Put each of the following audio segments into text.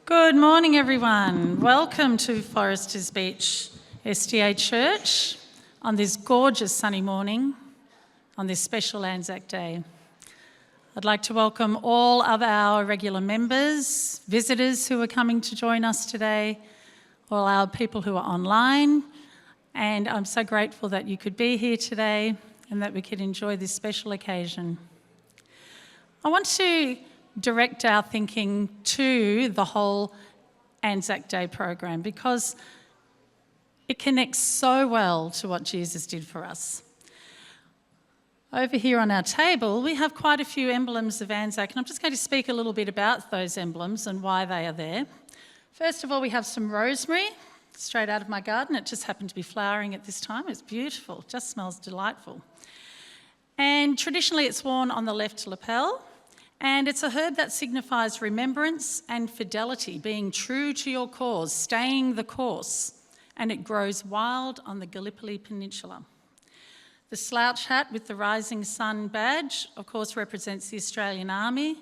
Good morning, everyone. Welcome to Foresters Beach SDA Church on this gorgeous sunny morning on this special ANZAC Day. I'd like to welcome all of our regular members, visitors who are coming to join us today, all our people who are online, and I'm so grateful that you could be here today and that we could enjoy this special occasion. I want to direct our thinking to the whole ANZAC Day program because it connects so well to what Jesus did for us. Over here on our table, we have quite a few emblems of ANZAC, and I'm just going to speak a little bit about those emblems and why they are there. First of all, we have some rosemary straight out of my garden. It just happened to be flowering at this time. It's beautiful, just smells delightful. And traditionally, it's worn on the left lapel. And it's a herb that signifies remembrance and fidelity, being true to your cause, staying the course. And it grows wild on the Gallipoli Peninsula. The slouch hat with the rising sun badge, of course, represents the Australian Army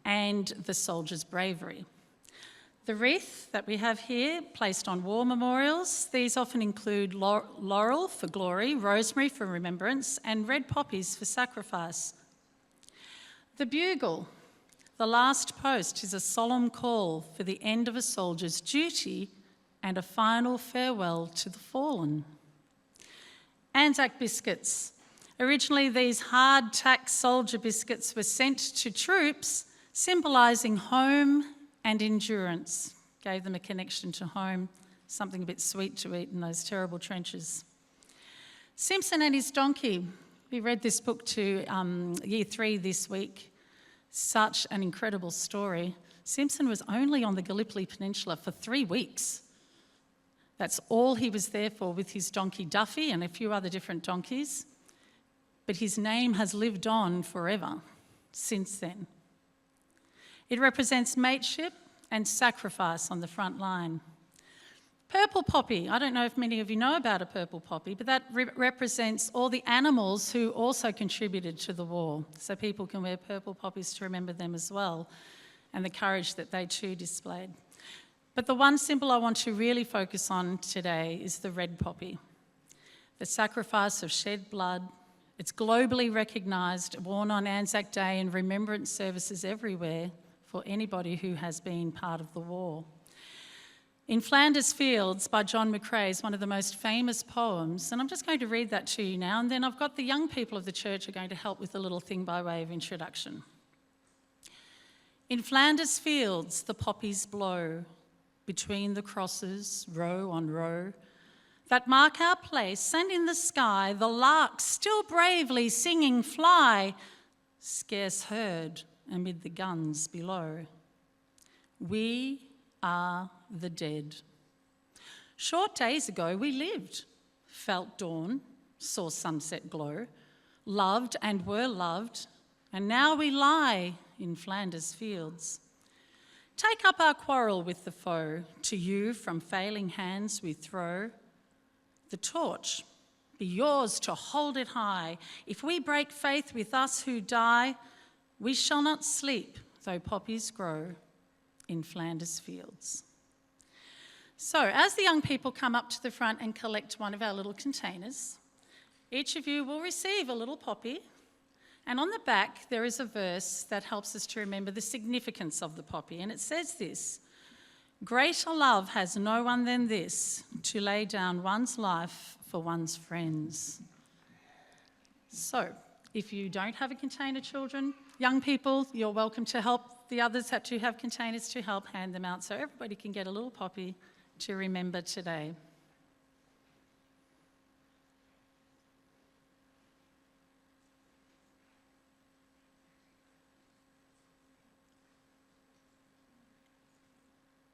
and the soldiers' bravery. The wreath that we have here, placed on war memorials, these often include laurel for glory, rosemary for remembrance, and red poppies for sacrifice. The bugle, the last post, is a solemn call for the end of a soldier's duty and a final farewell to the fallen. ANZAC biscuits. Originally, these hard-tack soldier biscuits were sent to troops, symbolising home and endurance. Gave them a connection to home, something a bit sweet to eat in those terrible trenches. Simpson and his donkey. We read this book to Year 3 this week. Such an incredible story. Simpson was only on the Gallipoli Peninsula for 3 weeks. That's all he was there for with his donkey Duffy and a few other different donkeys. But his name has lived on forever since then. It represents mateship and sacrifice on the front line. Purple poppy. I don't know if many of you know about a purple poppy, but that represents all the animals who also contributed to the war. So people can wear purple poppies to remember them as well, and the courage that they too displayed. But the one symbol I want to really focus on today is the red poppy, the sacrifice of shed blood. It's globally recognised, worn on ANZAC Day and remembrance services everywhere for anybody who has been part of the war. In Flanders Fields by John McCrae is one of the most famous poems, and I'm just going to read that to you now, and then I've got the young people of the church are going to help with a little thing by way of introduction. In Flanders Fields the poppies blow, between the crosses, row on row, that mark our place, and in the sky the larks still bravely singing fly, scarce heard amid the guns below. We are the dead. Short days ago we lived, felt dawn, saw sunset glow, loved and were loved, and now we lie in Flanders Fields. Take up our quarrel with the foe, to you from failing hands we throw. The torch be yours to hold it high. If we break faith with us who die, we shall not sleep though poppies grow in Flanders Fields. So, as the young people come up to the front and collect one of our little containers, each of you will receive a little poppy, and on the back there is a verse that helps us to remember the significance of the poppy, and it says this: "Greater love has no one than this, to lay down one's life for one's friends." So, if you don't have a container, children, young people, you're welcome to help the others have containers to help hand them out so everybody can get a little poppy to remember today.